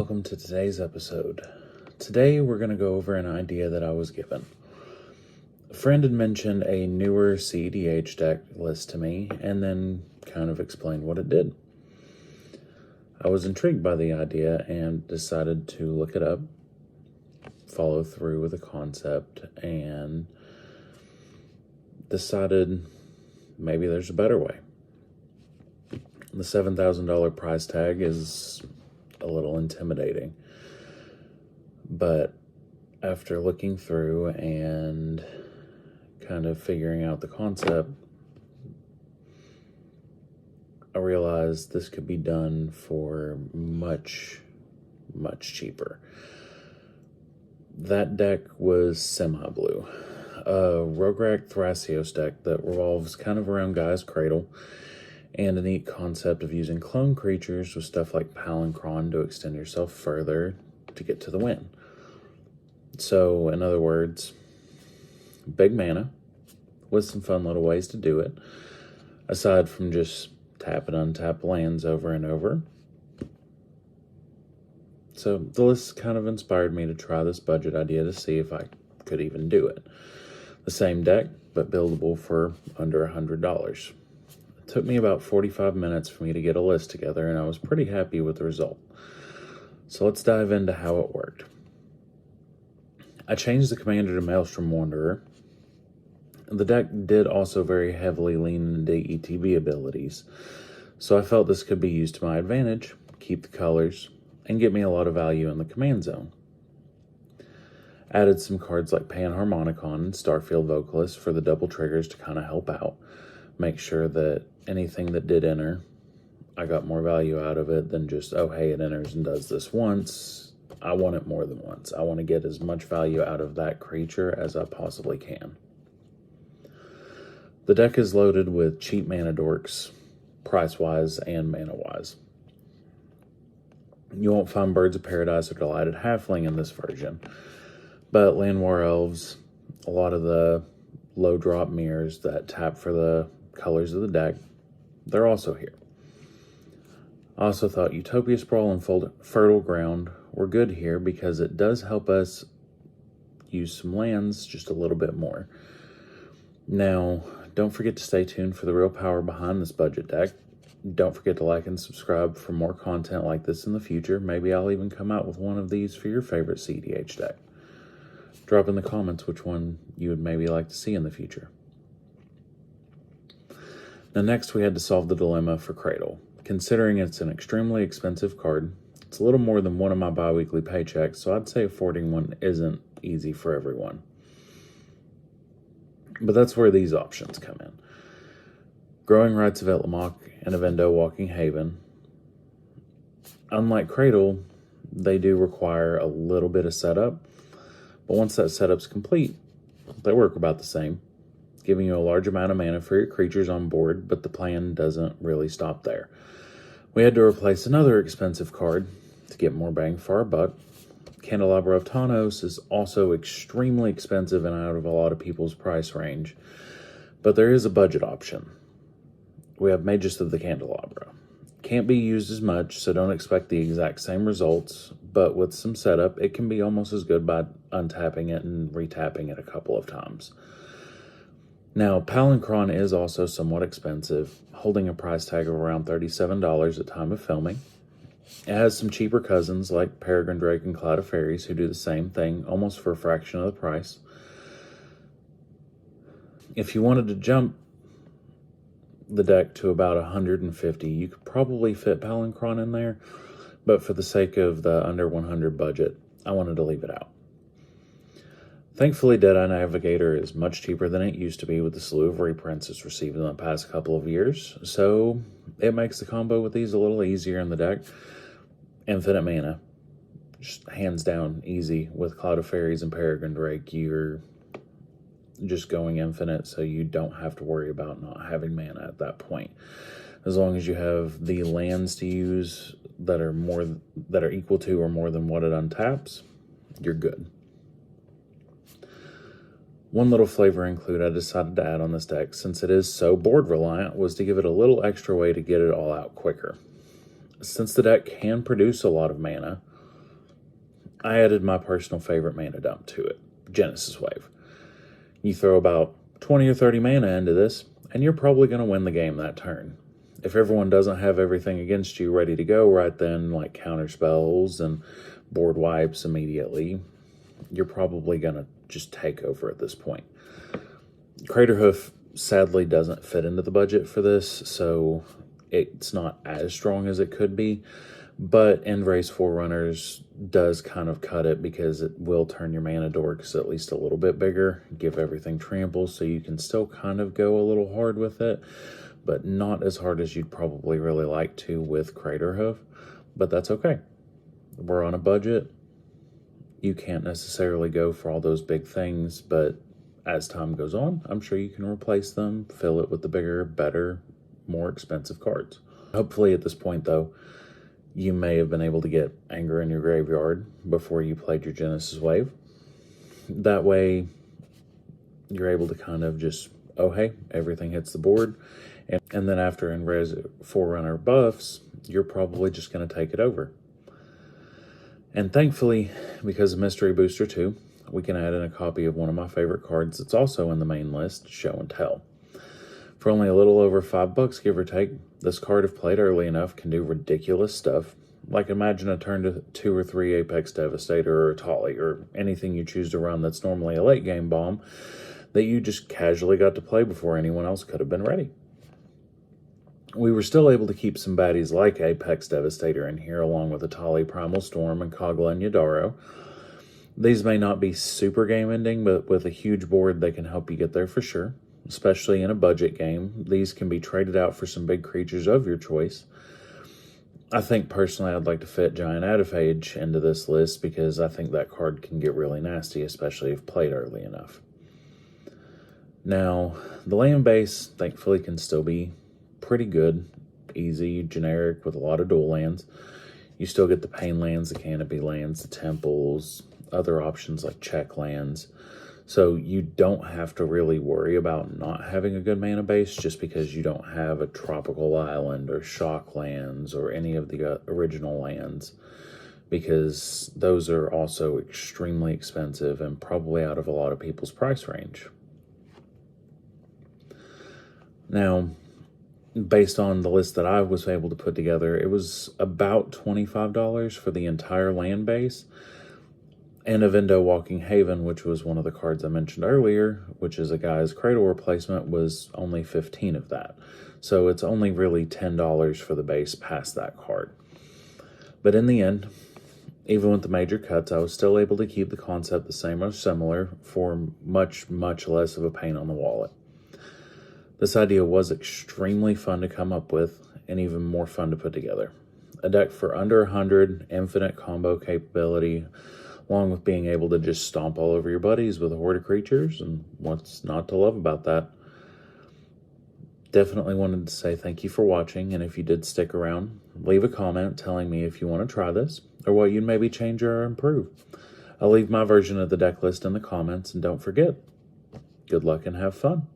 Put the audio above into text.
welcome to today's episode. Today we're going to go over an idea that I was given. A friend had mentioned a newer CEDH deck list to me and then kind of explained what it did. I was intrigued by the idea and decided to look it up, follow through with the concept, and decided maybe there's a better way. The $7,000 price tag is a little intimidating, but after looking through and kind of figuring out the concept, I realized this could be done for much cheaper. That deck was semi-blue, a Rograkh Thrasios deck that revolves kind of around Gaia's Cradle, and a neat concept of using clone creatures with stuff like Palinchron to extend yourself further to get to the win. So, in other words, big mana with some fun little ways to do it, aside from just tap and untap lands over and over. So, the list kind of inspired me to try this budget idea to see if I could even do it. The same deck, but buildable for under $100. It took me about 45 minutes for me to get a list together, and I was pretty happy with the result. So let's dive into how it worked. I changed the commander to Maelstrom Wanderer. The deck did also very heavily lean into ETB abilities, so I felt this could be used to my advantage, keep the colors, and get me a lot of value in the command zone. Added some cards like Panharmonicon and Starfield Vocalist for the double triggers to kind of help out. Make sure that anything that did enter, I got more value out of it than just, oh, hey, it enters and does this once. I want it more than once. I want to get as much value out of that creature as I possibly can. The deck is loaded with cheap mana dorks, price-wise and mana-wise. You won't find Birds of Paradise or Delighted Halfling in this version, but Land War Elves, a lot of the low-drop mirrors that tap for the colors of the deck, they're also here. I also thought Utopia Sprawl and Fertile Ground were good here because it does help us use some lands just a little bit more. Now, don't forget to stay tuned for the real power behind this budget deck. Don't forget to like and subscribe for more content like this in the future. Maybe I'll even come out with one of these for your favorite CEDH deck. Drop in the comments which one you would maybe like to see in the future. Now next we had to solve the dilemma for Cradle. Considering it's an extremely expensive card, it's a little more than one of my bi-weekly paychecks, so I'd say affording one isn't easy for everyone. But that's where these options come in. Growing Rites of Etlamok and Avendo Walking Haven. Unlike Cradle, they do require a little bit of setup, but once that setup's complete, they work about the same, giving you a large amount of mana for your creatures on board, but the plan doesn't really stop there. We had to replace another expensive card to get more bang for our buck. Candelabra of Tawnos is also extremely expensive and out of a lot of people's price range, but there is a budget option. We have Magus of the Candelabra. Can't be used as much, so don't expect the exact same results, but with some setup, it can be almost as good by untapping it and retapping it a couple of times. Now, Palinchron is also somewhat expensive, holding a price tag of around $37 at time of filming. It has some cheaper cousins like Peregrine Drake and Cloud of Fairies who do the same thing, almost for a fraction of the price. If you wanted to jump the deck to about 150, you could probably fit Palinchron in there, but for the sake of the under 100 budget, I wanted to leave it out. Thankfully, Deadeye Navigator is much cheaper than it used to be with the slew of reprints it's received in the past couple of years, so it makes the combo with these a little easier in the deck. Infinite mana, just hands down easy. With Cloud of Fairies and Peregrine Drake, you're just going infinite, so you don't have to worry about not having mana at that point. As long as you have the lands to use that are equal to or more than what it untaps, you're good. One little flavor include I decided to add on this deck, since it is so board reliant, was to give it a little extra way to get it all out quicker. Since the deck can produce a lot of mana, I added my personal favorite mana dump to it, Genesis Wave. You throw about 20 or 30 mana into this, and you're probably going to win the game that turn. If everyone doesn't have everything against you ready to go right then, like counter spells and board wipes immediately, you're probably going to just take over at this point. Craterhoof sadly doesn't fit into the budget for this, so it's not as strong as it could be, but Endrace Forerunners does kind of cut it because it will turn your mana dorks at least a little bit bigger, give everything trample, so you can still kind of go a little hard with it, but not as hard as you'd probably really like to with Craterhoof, but that's okay. We're on a budget. You can't necessarily go for all those big things, but as time goes on, I'm sure you can replace them, fill it with the bigger, better, more expensive cards. Hopefully at this point, though, you may have been able to get Anger in your graveyard before you played your Genesis Wave. That way, you're able to kind of just, oh hey, everything hits the board. And then after Endrace Forerunner buffs, you're probably just going to take it over. And thankfully, because of Mystery Booster 2, we can add in a copy of one of my favorite cards that's also in the main list, Show and Tell. For only a little over $5, give or take, this card, if played early enough, can do ridiculous stuff. Like imagine a turn to 2 or 3 Apex Devastator or a Tolly or anything you choose to run that's normally a late game bomb that you just casually got to play before anyone else could have been ready. We were still able to keep some baddies like Apex Devastator in here, along with Atali, Primal Storm, and Kogla and Yadaro. These may not be super game-ending, but with a huge board, they can help you get there for sure, especially in a budget game. These can be traded out for some big creatures of your choice. I think, personally, I'd like to fit Giant Adaphage into this list because I think that card can get really nasty, especially if played early enough. Now, the land base, thankfully, can still be pretty good, easy, generic, with a lot of dual lands. You still get the Pain lands, the Canopy lands, the Temples, other options like check lands. So you don't have to really worry about not having a good mana base just because you don't have a Tropical Island or Shock lands or any of the original lands, because those are also extremely expensive and probably out of a lot of people's price range. Now, based on the list that I was able to put together, it was about $25 for the entire land base. And Avendo Walking Haven, which was one of the cards I mentioned earlier, which is a guy's Cradle replacement, was only 15 of that. So it's only really $10 for the base past that card. But in the end, even with the major cuts, I was still able to keep the concept the same or similar for much, much less of a pain on the wallet. This idea was extremely fun to come up with and even more fun to put together. A deck for under 100, infinite combo capability, along with being able to just stomp all over your buddies with a horde of creatures, and what's not to love about that. Definitely wanted to say thank you for watching, and if you did stick around, leave a comment telling me if you want to try this, or what you'd maybe change or improve. I'll leave my version of the deck list in the comments, and don't forget, good luck and have fun.